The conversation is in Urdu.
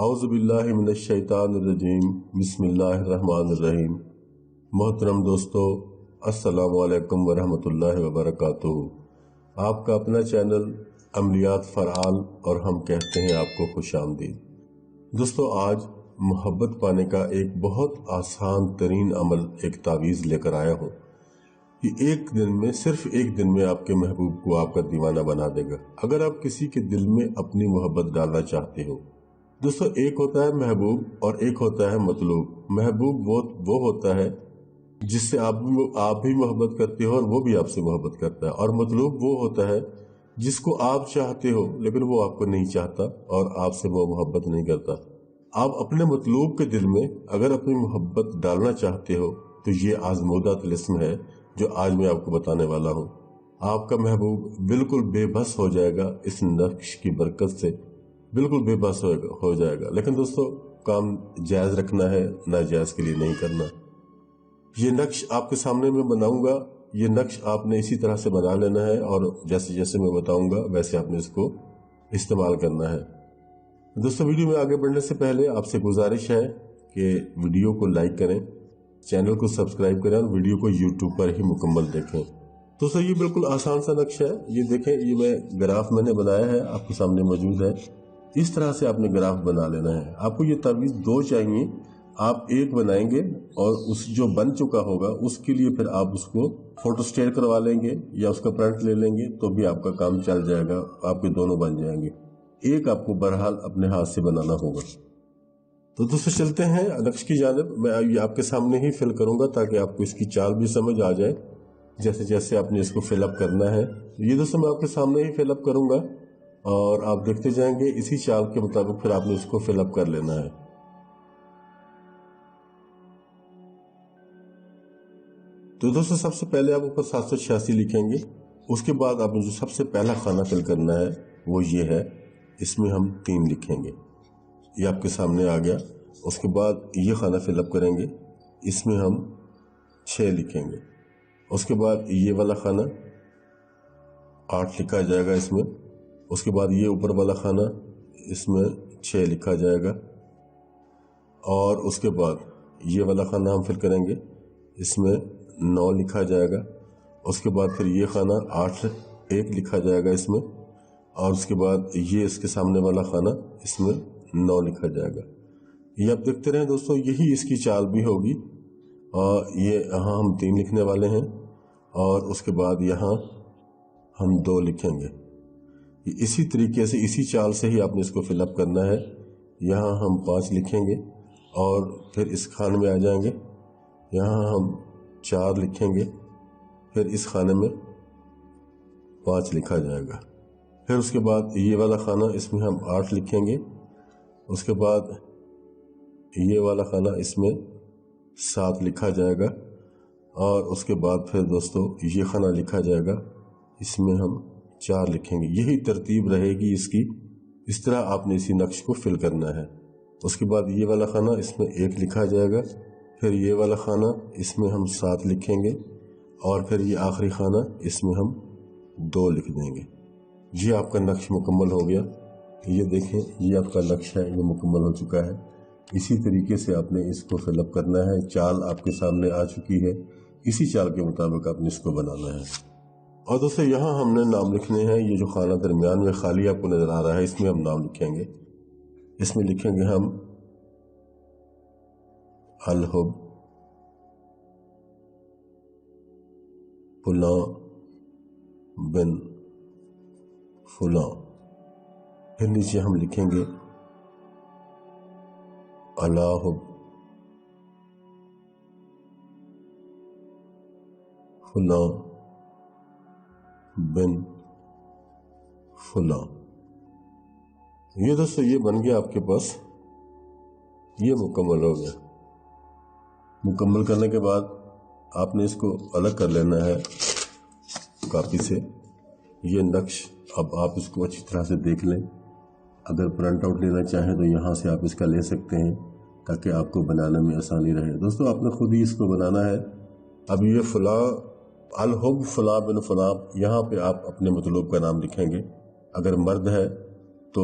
اعوذ باللہ من الشیطان الرجیم بسم اللہ الرحمن الرحیم۔ محترم دوستو، السلام علیکم ورحمۃ اللہ وبرکاتہ۔ آپ کا اپنا چینل عملیات فعال اور ہم کہتے ہیں آپ کو خوش آمدید۔ دوستو، آج محبت پانے کا ایک بہت آسان ترین عمل، ایک تعویذ لے کر آیا ہوں۔ یہ ایک دن میں، صرف ایک دن میں آپ کے محبوب کو آپ کا دیوانہ بنا دے گا۔ اگر آپ کسی کے دل میں اپنی محبت ڈالنا چاہتے ہو دوستو، ایک ہوتا ہے محبوب اور ایک ہوتا ہے مطلوب۔ محبوب وہ ہوتا ہے جس سے آپ بھی محبت کرتے ہو اور وہ بھی آپ سے محبت کرتا ہے، اور مطلوب وہ ہوتا ہے جس کو آپ چاہتے ہو لیکن وہ آپ کو نہیں چاہتا اور آپ سے وہ محبت نہیں کرتا۔ آپ اپنے مطلوب کے دل میں اگر اپنی محبت ڈالنا چاہتے ہو تو یہ آزمودہ طلسم ہے جو آج میں آپ کو بتانے والا ہوں۔ آپ کا محبوب بالکل بے بس ہو جائے گا اس نقش کی برکت سے، بالکل بے بس ہو جائے گا۔ لیکن دوستو، کام جائز رکھنا ہے، ناجائز کے لیے نہیں کرنا۔ یہ نقش آپ کے سامنے میں بناؤں گا، یہ نقش آپ نے اسی طرح سے بنا لینا ہے اور جیسے جیسے میں بتاؤں گا ویسے آپ نے اس کو استعمال کرنا ہے۔ دوستو، ویڈیو میں آگے بڑھنے سے پہلے آپ سے گزارش ہے کہ ویڈیو کو لائک کریں، چینل کو سبسکرائب کریں اور ویڈیو کو یوٹیوب پر ہی مکمل دیکھیں۔ دوستو، یہ بالکل آسان سا نقش ہے۔ یہ دیکھیں، یہ میں گراف میں نے بنایا ہے، آپ کے سامنے موجود ہے۔ اس طرح سے آپ نے گراف بنا لینا ہے۔ آپ کو یہ تعویذ دو چاہیے، آپ ایک بنائیں گے اور اس جو بن چکا ہوگا اس کے لیے پھر آپ اس کو فوٹو سٹیٹ کروا لیں گے یا اس کا پرنٹ لے لیں گے تو بھی آپ کا کام چل جائے گا، آپ کے دونوں بن جائیں گے۔ ایک آپ کو بہرحال اپنے ہاتھ سے بنانا ہوگا۔ تو دوستو، چلتے ہیں نقش کی جانب۔ میں یہ آپ کے سامنے ہی فل کروں گا تاکہ آپ کو اس کی چال بھی سمجھ آ جائے جیسے جیسے آپ نے اس کو فل اپ کرنا ہے۔ یہ دوستو میں آپ کے سامنے ہی فل اپ کروں گا اور آپ دیکھتے جائیں گے، اسی چال کے مطابق پھر آپ نے اس کو فل اپ کر لینا ہے۔ تو دوستو، سب سے پہلے آپ اوپر 786 لکھیں گے۔ اس کے بعد آپ نے جو سب سے پہلا خانہ فل کرنا ہے وہ یہ ہے، اس میں ہم 3 لکھیں گے۔ یہ آپ کے سامنے آ گیا۔ اس کے بعد یہ خانہ فل اپ کریں گے، اس میں ہم 6 لکھیں گے۔ اس کے بعد یہ والا خانہ 8 لکھا جائے گا اس میں۔ اس کے بعد یہ اوپر والا خانہ، اس میں 6 لکھا جائے گا، اور اس کے بعد یہ والا خانہ ہم فل کریں گے، اس میں 9 لکھا جائے گا۔ اس کے بعد پھر یہ خانہ 8 1 لکھا جائے گا اس میں، اور اس کے بعد یہ اس کے سامنے والا خانہ، اس میں 9 لکھا جائے گا۔ یہ آپ دیکھتے رہیں دوستو، یہی اس کی چال بھی ہوگی۔ اور یہ یہاں ہم 3 لکھنے والے ہیں اور اس کے بعد یہاں ہم 2 لکھیں گے۔ اسی طریقے سے، اسی چال سے ہی آپ نے اس کو فل اپ کرنا ہے۔ یہاں ہم 5 لکھیں گے اور پھر اس خانے میں آ جائیں گے، یہاں ہم 4 لکھیں گے، پھر اس خانے میں 5 لکھا جائے گا۔ پھر اس کے بعد یہ والا خانہ، اس میں ہم 8 لکھیں گے۔ اس کے بعد یہ والا خانہ، اس میں 7 لکھا جائے گا، اور اس کے بعد پھر دوستو یہ خانہ لکھا جائے گا، اس میں ہم 4 لکھیں گے۔ یہی ترتیب رہے گی اس کی، اس طرح آپ نے اسی نقش کو فل کرنا ہے۔ اس کے بعد یہ والا خانہ، اس میں 1 لکھا جائے گا، پھر یہ والا خانہ، اس میں ہم 7 لکھیں گے، اور پھر یہ آخری خانہ، اس میں ہم 2 لکھ دیں گے۔ یہ آپ کا نقش مکمل ہو گیا۔ یہ دیکھیں، یہ آپ کا نقش ہے، یہ مکمل ہو چکا ہے۔ اسی طریقے سے آپ نے اس کو فل اپ کرنا ہے۔ چال آپ کے سامنے آ چکی ہے، اسی چال کے مطابق آپ نے اس کو بنانا ہے۔ اور دوستو، یہاں ہم نے نام لکھنے ہیں۔ یہ جو خانہ درمیان میں خالی آپ کو نظر آ رہا ہے، اس میں ہم نام لکھیں گے۔ اس میں لکھیں گے ہم الحب فلاں بن فلاں۔ پھر نیچے ہم لکھیں گے الحب فلاں بن فلاں۔ یہ دوستو، یہ بن گیا آپ کے پاس، یہ مکمل ہو گیا۔ مکمل کرنے کے بعد آپ نے اس کو الگ کر لینا ہے کاپی سے۔ یہ نقش اب آپ اس کو اچھی طرح سے دیکھ لیں۔ اگر پرنٹ آؤٹ لینا چاہیں تو یہاں سے آپ اس کا لے سکتے ہیں تاکہ آپ کو بنانے میں آسانی رہے۔ دوستو، آپ نے خود ہی اس کو بنانا ہے۔ اب یہ فلاں الحب فلاں بن فلاں، یہاں پہ آپ اپنے مطلوب کا نام لکھیں گے۔ اگر مرد ہے تو